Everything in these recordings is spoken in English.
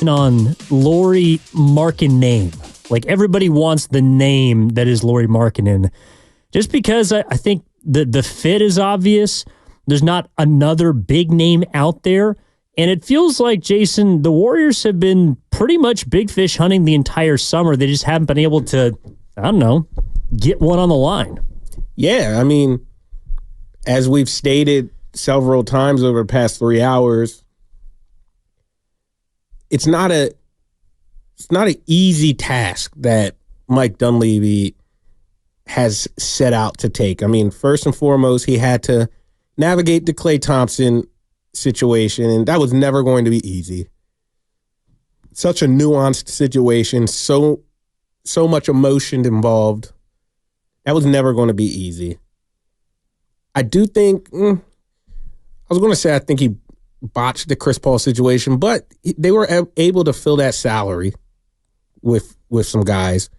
speculation on Lauri Markkanen name. Like, everybody wants the name that is Lauri Markkanen. Just because I think the fit is obvious. There's not another big name out there. And it feels like, Jason, the Warriors have been pretty much big fish hunting the entire summer. They just haven't been able to, I don't know, get one on the line. Yeah, I mean, as we've stated several times over the past 3 hours, it's not an easy task that Mike Dunleavy has set out to take. I mean, first and foremost, he had to navigate the Klay Thompson situation, and that was never going to be easy. Such a nuanced situation, so much emotion involved. That was never going to be easy. I do think, I was going to say I think he botched the Chris Paul situation, but they were able to fill that salary with some guys.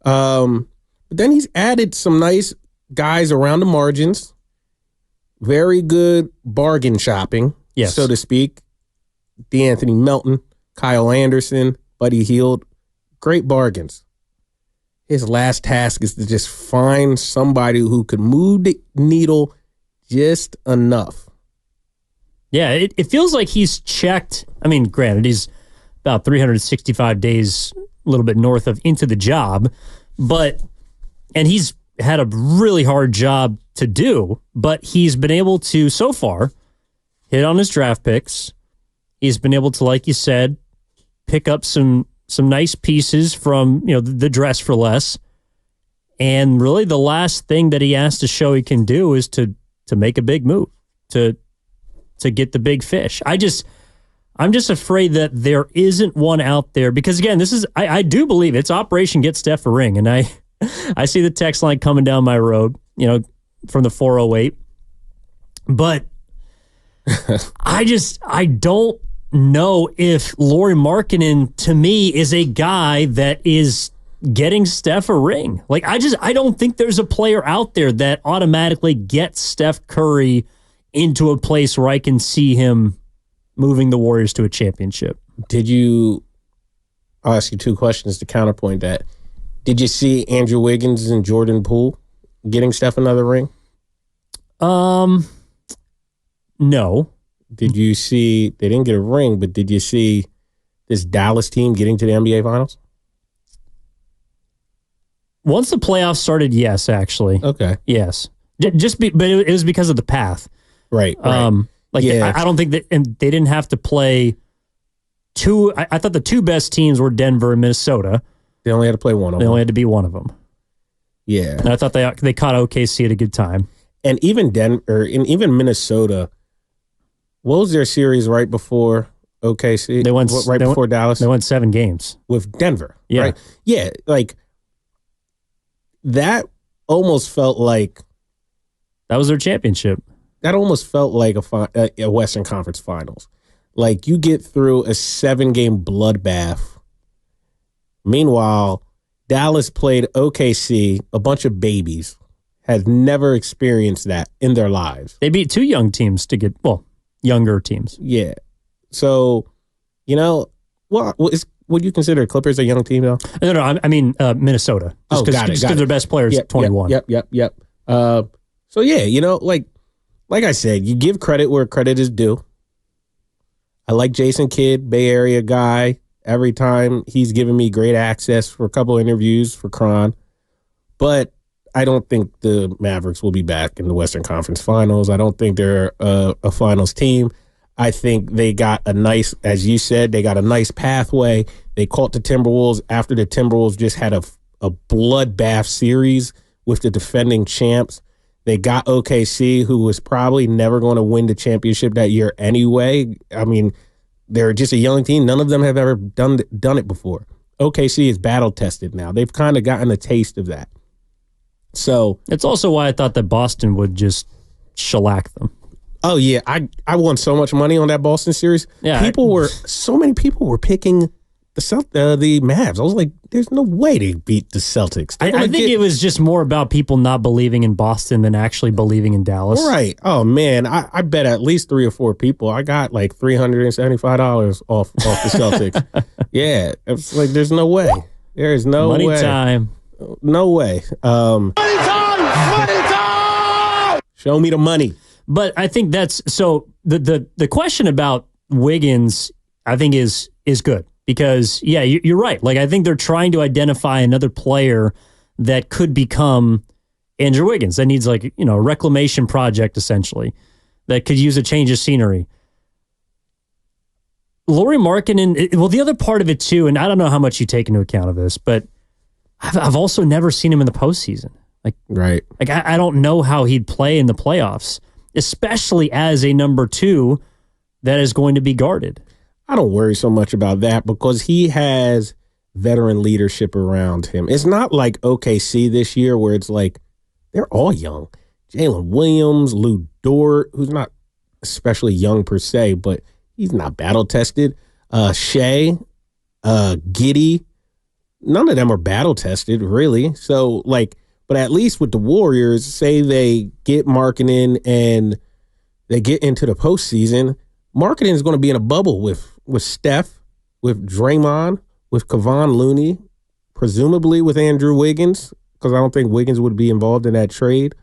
But then he's added some nice guys around the margins. Very good bargain shopping, yes, so to speak. DeAnthony Melton, Kyle Anderson, Buddy Hield. Great bargains. His last task is to just find somebody who could move the needle just enough. Yeah, it feels like he's checked. I mean, granted, he's about 365 days, a little bit north of into the job, and he's had a really hard job to do, but he's been able to, so far, hit on his draft picks. He's been able to, like you said, pick up some nice pieces from, the dress for less. And really the last thing that he has to show he can do is to make a big move, to get the big fish. I'm just afraid that there isn't one out there because, again, this is, I do believe it's Operation Get Steph a Ring. And I see the text line coming down my road, from the 408. But I don't know if Lauri Markkanen, to me, is a guy that is getting Steph a ring. Like, I don't think there's a player out there that automatically gets Steph Curry into a place where I can see him moving the Warriors to a championship. I'll ask you two questions to counterpoint that. Did you see Andrew Wiggins and Jordan Poole getting Steph another ring? No. Did you see, they didn't get a ring, but did you see this Dallas team getting to the NBA Finals? Once the playoffs started, yes, actually. Okay. Yes. But it was because of the path. Right. Yeah. I don't think that, and they didn't have to play two. I thought the two best teams were Denver and Minnesota. They only had to play one of them. They only had to beat one of them. Yeah. And I thought they caught OKC at a good time. And even Denver, and even Minnesota, what was their series right before OKC? They went before Dallas. They went 7 games with Denver. Yeah, right? Yeah. Like that almost felt like that was their championship. That almost felt like a Western Conference Finals. Like you get through a 7-game bloodbath. Meanwhile, Dallas played OKC, a bunch of babies, has never experienced that in their lives. They beat 2 young teams to get, younger teams. Yeah. So, would you consider Clippers a young team, though? No, I mean Minnesota. Got it. Just because their best player is 21. Yep. So, yeah, like I said, you give credit where credit is due. I like Jason Kidd, Bay Area guy. Every time he's given me great access for a couple interviews for Cron. But I don't think the Mavericks will be back in the Western Conference Finals. I don't think they're a finals team. I think they got a nice, as you said, they got a nice pathway. They caught the Timberwolves after the Timberwolves just had a bloodbath series with the defending champs. They got OKC, who was probably never going to win the championship that year anyway. I mean, they're just a young team. None of them have ever done it before. OKC is battle-tested now. They've kind of gotten a taste of that. So it's also why I thought that Boston would just shellac them. Oh, yeah. I won so much money on that Boston series. Yeah, so many people were picking the Mavs. I was like, there's no way they beat the Celtics. I think it was just more about people not believing in Boston than actually believing in Dallas. Right. Oh, man. I bet at least 3 or 4 people. I got like $375 off the Celtics. Yeah. It's like, there's no way. There is no way. Money time. No way. Money time! Show me the money. But I think that's so the question about Wiggins, I think is good because you're right. Like I think they're trying to identify another player that could become Andrew Wiggins that needs like, a reclamation project essentially that could use a change of scenery. Lauri Markkanen, well, the other part of it too, and I don't know how much you take into account of this, but I've also never seen him in the postseason. Right. Like I don't know how he'd play in the playoffs, especially as a number 2 that is going to be guarded. I don't worry so much about that because he has veteran leadership around him. It's not like OKC this year where it's like they're all young. Jalen Williams, Lou Dort, who's not especially young per se, but he's not battle-tested. Shea, Giddey, none of them are battle-tested, really. So, but at least with the Warriors, say they get Markkanen and they get into the postseason, Markkanen is going to be in a bubble with Steph, with Draymond, with Kevon Looney, presumably with Andrew Wiggins, because I don't think Wiggins would be involved in that trade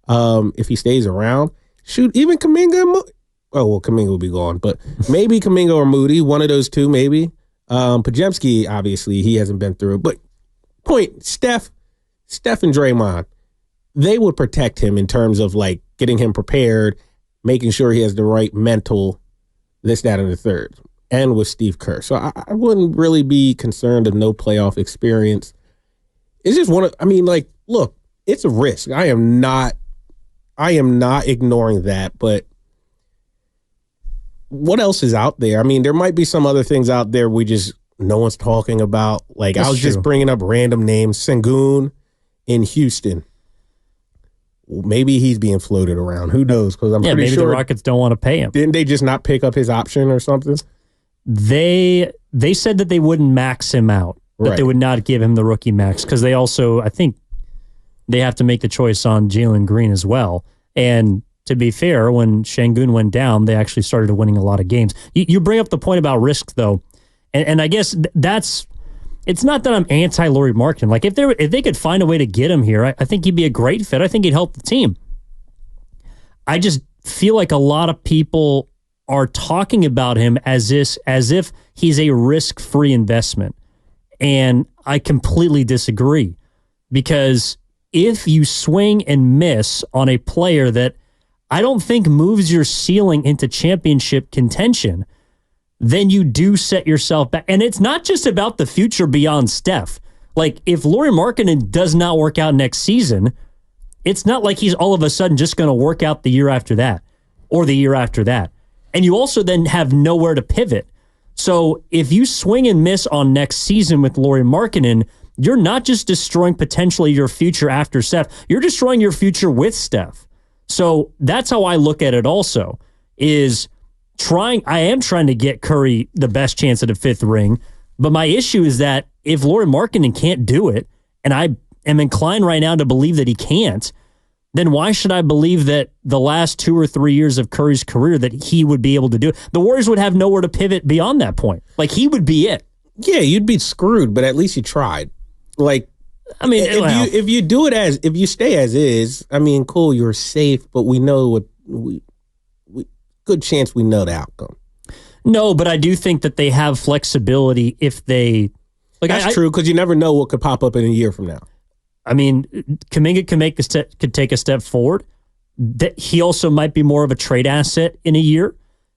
if he stays around. Shoot, even Kuminga and Kuminga will be gone, but maybe Kuminga or Moody, one of those two, maybe. Podziemski, obviously, he hasn't been through it. But Steph and Draymond, they would protect him in terms of like getting him prepared, making sure he has the right mental, this, that, and the third, and with Steve Kerr. So I wouldn't really be concerned of no playoff experience. It's just look, it's a risk. I am not ignoring that, but what else is out there? I mean, there might be some other things out there no one's talking about. Like That's I was true. just bringing up random names. Sengun in Houston. Maybe he's being floated around. Who knows? Because I'm pretty maybe sure the Rockets don't want to pay him. Didn't they just not pick up his option or something? They said that they wouldn't max him out, that they would not give him the rookie max because they also, I think, they have to make the choice on Jalen Green as well. And to be fair, when Sengun went down, they actually started winning a lot of games. You bring up the point about risk, though, and I guess it's not that I'm anti Lauri Markkanen. Like if they could find a way to get him here, I think he'd be a great fit. I think he'd help the team. I just feel like a lot of people are talking about him as if he's a risk-free investment. And I completely disagree. Because if you swing and miss on a player that I don't think moves your ceiling into championship contention, then you do set yourself back. And it's not just about the future beyond Steph. Like, if Lauri Markkanen does not work out next season, it's not like he's all of a sudden just going to work out the year after that or the year after that. And you also then have nowhere to pivot. So if you swing and miss on next season with Lauri Markkanen, you're not just destroying potentially your future after Steph, you're destroying your future with Steph. So that's how I look at it also, I am trying to get Curry the best chance at a 5th ring, but my issue is that if Lauri Markkanen can't do it, and I am inclined right now to believe that he can't, then why should I believe that the last 2 or 3 years of Curry's career that he would be able to do it? The Warriors would have nowhere to pivot beyond that point. Like, he would be it. Yeah, you'd be screwed, but at least you tried. Like, I mean, if you stay as is, I mean, cool, you're safe, but we know good chance we know the outcome. No, but I do think that they have flexibility if they... That's true, because you never know what could pop up in a year from now. I mean, Kuminga could take a step forward. He also might be more of a trade asset in a year.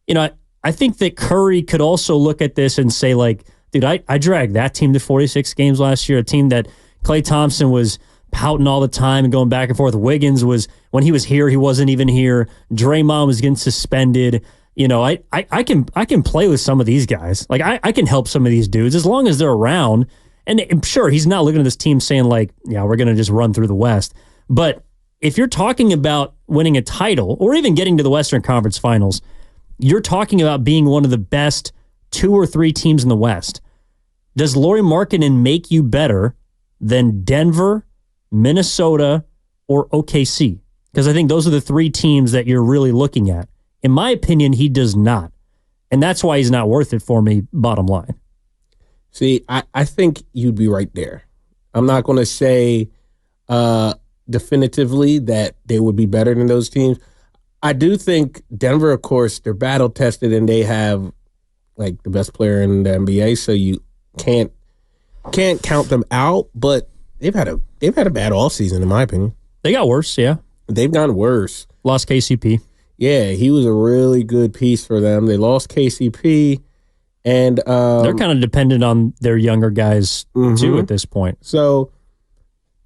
I think that Curry could also look at this and say, like, dude, I dragged that team to 46 games last year, a team that Klay Thompson was pouting all the time and going back and forth. Wiggins was, when he was here, he wasn't even here. Draymond was getting suspended. I can play with some of these guys. Like, I can help some of these dudes as long as they're around. And I'm sure he's not looking at this team saying, like, yeah, we're going to just run through the West. But if you're talking about winning a title or even getting to the Western Conference Finals, you're talking about being one of the best 2 or 3 teams in the West. Does Lauri Markkanen make you better than Denver, Minnesota, or OKC? Because I think those are the three teams that you're really looking at. In my opinion, he does not. And that's why he's not worth it for me, bottom line. See, I think you'd be right there. I'm not going to say definitively that they would be better than those teams. I do think Denver, of course, they're battle tested and they have like the best player in the NBA, so you can't count them out. But they've had a bad offseason, in my opinion. They got worse, yeah. They've gotten worse. Lost KCP. Yeah, he was a really good piece for them. They lost KCP, and they're kind of dependent on their younger guys too at this point. So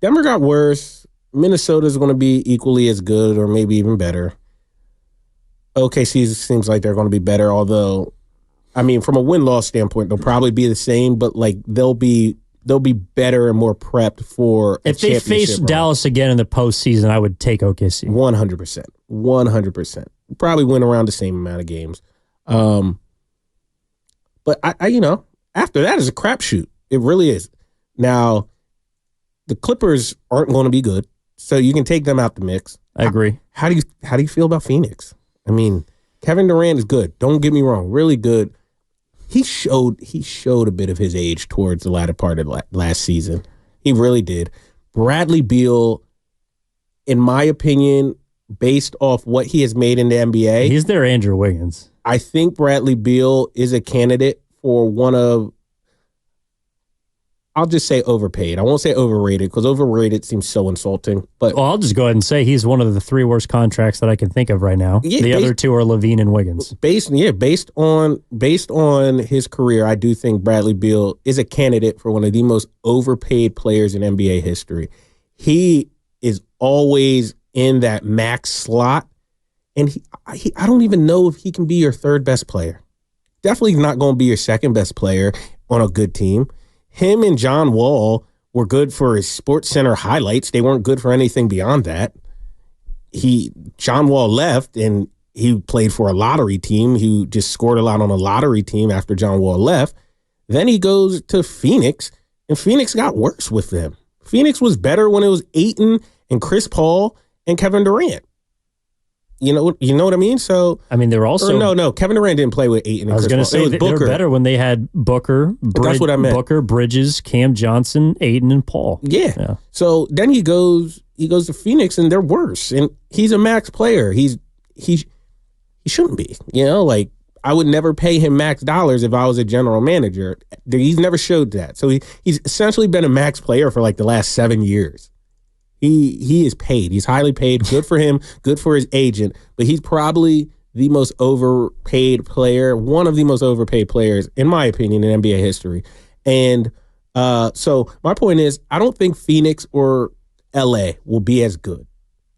Denver got worse. Minnesota's going to be equally as good, or maybe even better. OKC seems like they're going to be better, although, I mean, from a win-loss standpoint, they'll probably be the same, but like they'll be better and more prepped for if they face Dallas again in the postseason. I would take OKC 100%. Probably win around the same amount of games, but I after that is a crapshoot. It really is. Now, the Clippers aren't going to be good, so you can take them out the mix. I agree. How do you feel about Phoenix? I mean, Kevin Durant is good. Don't get me wrong, really good. He showed a bit of his age towards the latter part of last season. He really did. Bradley Beal, in my opinion, based off what he has made in the NBA, he's their Andrew Wiggins. I think Bradley Beal is a candidate for one of, I'll just say overpaid. I won't say overrated because overrated seems so insulting. But I'll just go ahead and say he's one of the three worst contracts that I can think of right now. Yeah, the other two are Levine and Wiggins. Based on his career, I do think Bradley Beal is a candidate for one of the most overpaid players in NBA history. He is always in that max slot, and I don't even know if he can be your third best player. Definitely not going to be your second best player on a good team. Him and John Wall were good for his Sports Center highlights. They weren't good for anything beyond that. John Wall left, and he played for a lottery team. He just scored a lot on a lottery team after John Wall left. Then he goes to Phoenix, and Phoenix got worse with them. Phoenix was better when it was Ayton and Chris Paul and Kevin Durant. You know what I mean? So I mean, they were also no. Kevin Durant didn't play with Ayton. And I was going to say they were better when they had Booker. That's what I meant. Booker, Bridges, Cam Johnson, Ayton, and Paul. Yeah. So then he goes to Phoenix, and they're worse. And he's a max player. He shouldn't be. Like I would never pay him max dollars if I was a general manager. He's never showed that. So he's essentially been a max player for like the last 7 years. He is paid. He's highly paid. Good for him. Good for his agent. But he's probably the most overpaid player, one of the most overpaid players, in my opinion, in NBA history. And so my point is, I don't think Phoenix or LA will be as good.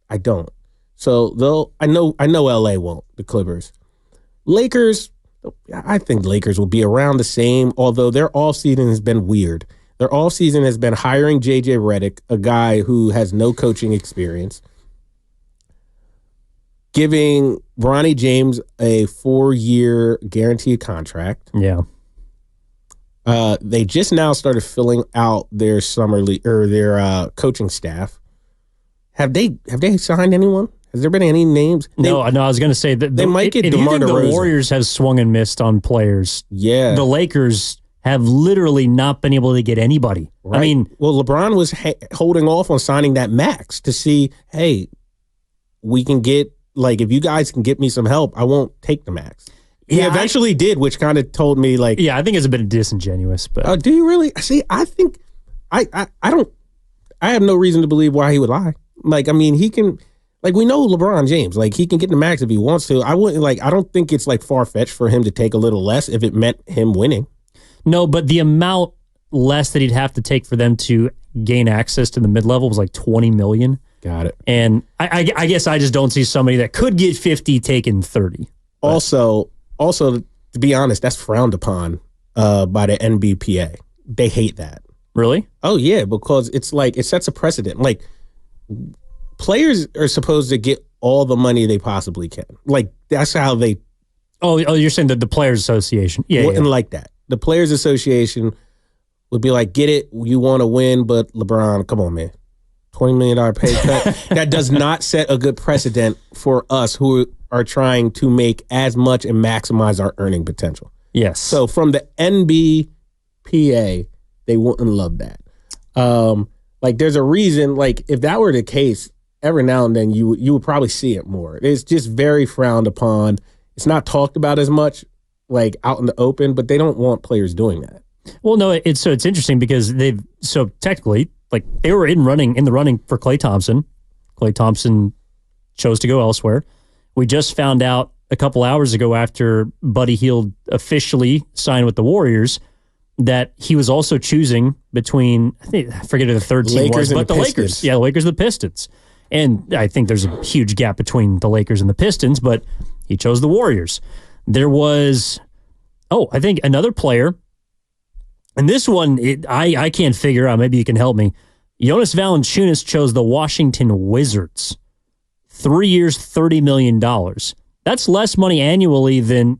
I don't. So I know LA won't, the Clippers. Lakers, I think Lakers will be around the same, although their offseason has been weird. Their offseason has been hiring J.J. Redick, a guy who has no coaching experience, giving Bronny James a 4-year guaranteed contract. Yeah. They just now started filling out their summer league or their coaching staff. Have they signed anyone? Has there been any names? No. I was going to say that they might get DeMar DeRozan. The Warriors have swung and missed on players. Yeah. The Lakers have literally not been able to get anybody. Right. I mean, well, LeBron was holding off on signing that max to see, hey, we can get, like, if you guys can get me some help, I won't take the max. He eventually did, which kind of told me, like, yeah, I think it's a bit disingenuous. But do you really? See, I think I have no reason to believe why he would lie. Like, I mean, he can. Like, we know LeBron James. Like, he can get the max if he wants to. I don't think it's, like, far-fetched for him to take a little less if it meant him winning. No, but the amount less that he'd have to take for them to gain access to the mid-level was like $20 million. Got it. And I guess I just don't see somebody that could get 50 taking 30. But. Also, to be honest, that's frowned upon by the NBPA. They hate that. Really? Oh, yeah, because it's like it sets a precedent. Like, players are supposed to get all the money they possibly can. Like, that's how they... Oh, you're saying that the Players Association. Yeah, wouldn't like that. The Players Association would be like, get it, you want to win, but LeBron, come on, man. $20 million pay cut. That does not set a good precedent for us who are trying to make as much and maximize our earning potential. Yes. So from the NBPA, they wouldn't love that. Like there's a reason, like if that were the case, every now and then you would probably see it more. It's just very frowned upon. It's not talked about as much like out in the open, but they don't want players doing that. Well, no, it's interesting because technically, like they were in the running for Klay Thompson. Klay Thompson chose to go elsewhere. We just found out a couple hours ago after Buddy Hield officially signed with the Warriors that he was also choosing between, I forget who the third team Lakers was, but the Lakers. Yeah, the Lakers and the Pistons. And I think there's a huge gap between the Lakers and the Pistons, but he chose the Warriors. There was, I think another player. And this one, I can't figure out. Maybe you can help me. Jonas Valanciunas chose the Washington Wizards. 3 years, $30 million. That's less money annually than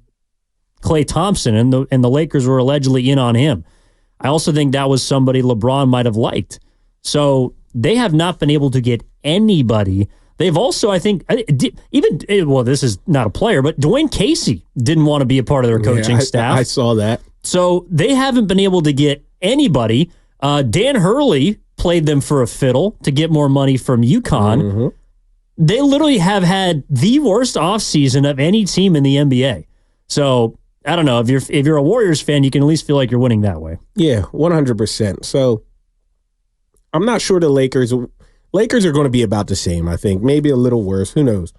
Klay Thompson, and the Lakers were allegedly in on him. I also think that was somebody LeBron might have liked. So they have not been able to get anybody. They've also, I think, this is not a player, but Dwayne Casey didn't want to be a part of their coaching staff. I saw that. So they haven't been able to get anybody. Dan Hurley played them for a fiddle to get more money from UConn. Mm-hmm. They literally have had the worst offseason of any team in the NBA. So I don't know. If you're a Warriors fan, you can at least feel like you're winning that way. Yeah, 100%. So I'm not sure the Lakers are going to be about the same, I think. Maybe a little worse. Who knows?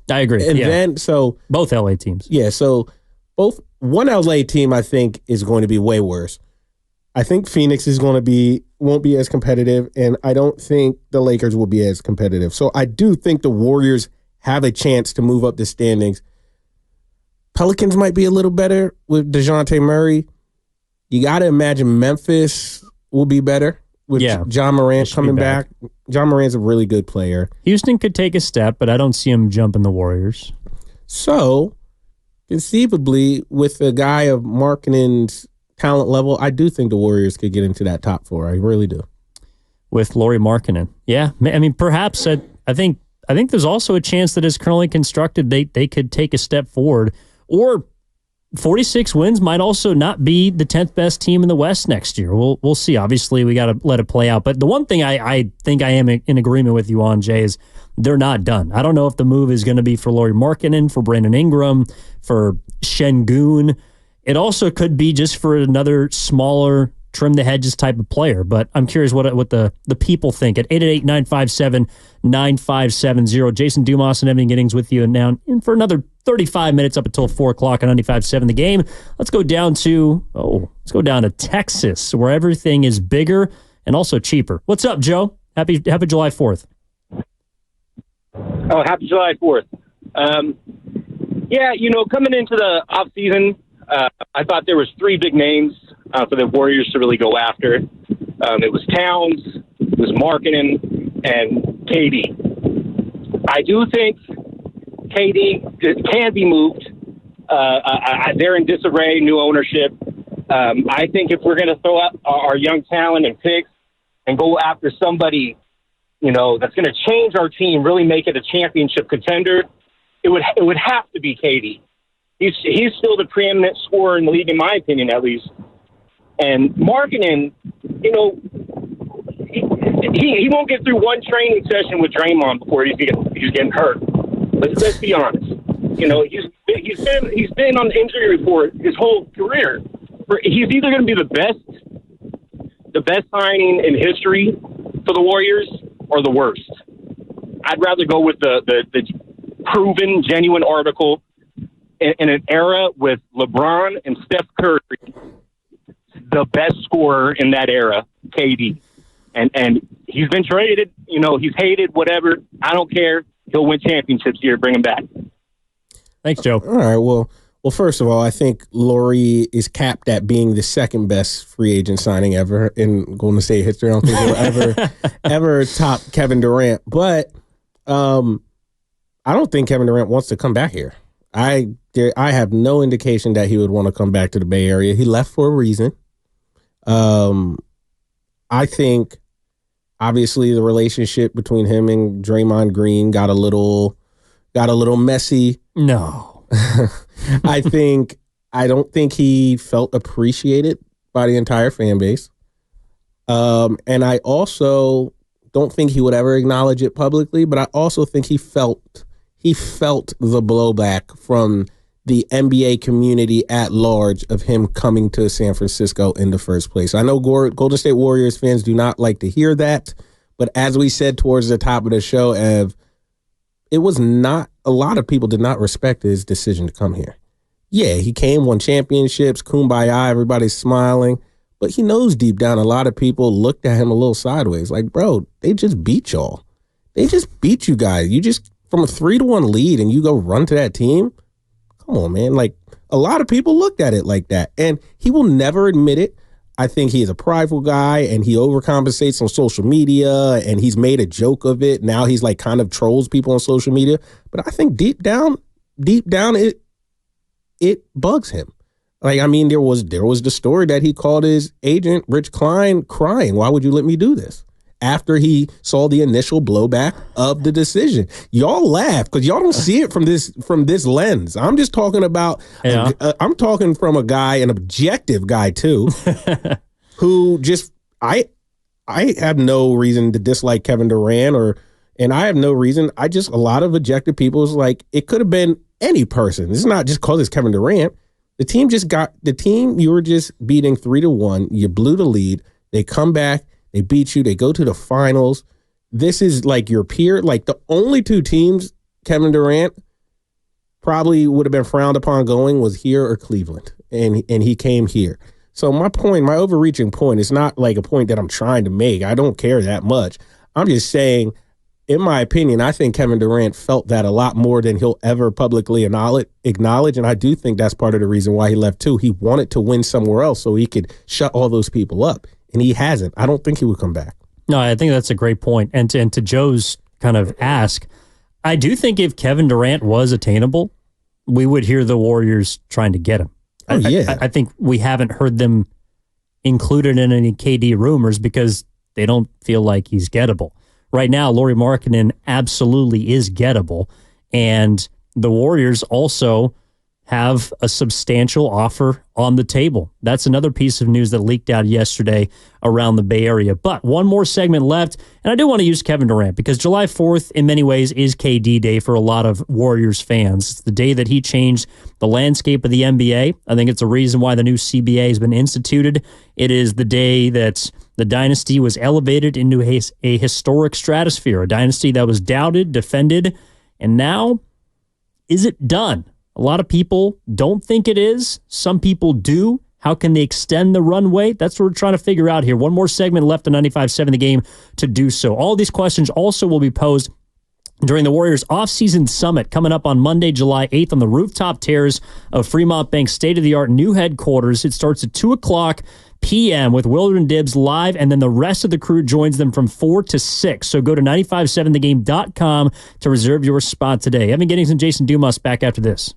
I agree. And then, so both LA teams. Yeah, so one LA team I think is going to be way worse. I think Phoenix won't be as competitive, and I don't think the Lakers will be as competitive. So I do think the Warriors have a chance to move up the standings. Pelicans might be a little better with DeJounte Murray. You got to imagine Memphis will be better with John Morant coming back. John Morant's a really good player. Houston could take a step, but I don't see him jumping the Warriors. So, conceivably, with a guy of Markkanen's talent level, I do think the Warriors could get into that top four. I really do. With Lauri Markkanen. Yeah. I mean, perhaps I think there's also a chance that as currently constructed, they could take a step forward. Or 46 wins might also not be the 10th best team in the West next year. We'll see. Obviously, we got to let it play out. But the one thing I think I am in agreement with you on, Jay, is they're not done. I don't know if the move is going to be for Lauri Markkanen, for Brandon Ingram, for Şengün. It also could be just for another smaller, trim the hedges type of player. But I'm curious what the people think. At 888-957-9570, Jason Dumas and Evan Giddings with you now for another 35 minutes up until 4 o'clock on 95.7 The Game. Let's go down to Texas, where everything is bigger and also cheaper. What's up, Joe? Happy July 4th. Oh, happy July 4th. Coming into the offseason, I thought there was 3 big names for the Warriors to really go after. It was Towns, it was Markkanen, and KD. I do think KD can be moved. They're in disarray, new ownership. I think if we're going to throw out our young talent and picks and go after somebody, that's going to change our team, really make it a championship contender, it would have to be KD. He's still the preeminent scorer in the league, in my opinion, at least. And Markkanen, he won't get through one training session with Draymond before he's getting hurt. Let's be honest. He's been on the injury report his whole career. He's either going to be the best signing in history for the Warriors or the worst. I'd rather go with the proven, genuine article in an era with LeBron and Steph Curry, the best scorer in that era, KD. And he's been traded, he's hated, whatever. I don't care. He'll win championships here. Bring him back. Thanks, Joe. All right. Well, first of all, I think Lauri is capped at being the second best free agent signing ever in Golden State history. I don't think he'll ever top Kevin Durant. But I don't think Kevin Durant wants to come back here. I have no indication that he would want to come back to the Bay Area. He left for a reason. I think obviously the relationship between him and Draymond Green got a little messy. No. I don't think he felt appreciated by the entire fan base. And I also don't think he would ever acknowledge it publicly, but I also think he felt the blowback from the NBA community at large of him coming to San Francisco in the first place. I know Golden State Warriors fans do not like to hear that, but as we said towards the top of the show, Ev, it was not, a lot of people did not respect his decision to come here. Yeah, he came, won championships, kumbaya, everybody's smiling, but he knows deep down a lot of people looked at him a little sideways. Like, bro, they just beat y'all. They just beat you guys. You just, from a 3-1 lead and you go run to that team? Come on, man. Like, a lot of people looked at it like that, and he will never admit it. I think he's a prideful guy, and he overcompensates on social media, and he's made a joke of it. Now he's like kind of trolls people on social media. But I think deep down, it bugs him. Like, I mean, there was the story that he called his agent, Rich Klein, crying. Why would you let me do this? After he saw the initial blowback of the decision. Y'all laugh because y'all don't see it from this lens. I'm just talking about, I'm talking from a guy, an objective guy too, who just, I have no reason to dislike Kevin Durant and I have no reason. A lot of objective people is like, it could have been any person. It's not just because it's Kevin Durant. The team you were just beating 3-1. You blew the lead. They come back. They beat you. They go to the finals. This is like your peer. Like the only two teams Kevin Durant probably would have been frowned upon going was here or Cleveland. And he came here. So my overreaching point is not like a point that I'm trying to make. I don't care that much. I'm just saying, in my opinion, I think Kevin Durant felt that a lot more than he'll ever publicly acknowledge. And I do think that's part of the reason why he left too. He wanted to win somewhere else so he could shut all those people up. And he hasn't. I don't think he would come back. No, I think that's a great point. And to Joe's kind of ask, I do think if Kevin Durant was attainable, we would hear the Warriors trying to get him. Oh, yeah. I think we haven't heard them included in any KD rumors because they don't feel like he's gettable. Right now, Lauri Markkanen absolutely is gettable. And the Warriors also have a substantial offer on the table. That's another piece of news that leaked out yesterday around the Bay Area. But one more segment left, and I do want to use Kevin Durant because July 4th, in many ways, is KD Day for a lot of Warriors fans. It's the day that he changed the landscape of the NBA. I think it's a reason why the new CBA has been instituted. It is the day that the dynasty was elevated into a historic stratosphere, a dynasty that was doubted, defended, and now, is it done? A lot of people don't think it is. Some people do. How can they extend the runway? That's what we're trying to figure out here. One more segment left on 95.7 The Game to do so. All these questions also will be posed during the Warriors offseason summit coming up on Monday, July 8th on the rooftop terrace of Fremont Bank's state-of-the-art new headquarters. It starts at 2 o'clock p.m. with Willard and Dibbs live, and then the rest of the crew joins them from 4 to 6. So go to 957thegame.com to reserve your spot today. Evan Giddings and Jason Dumas back after this.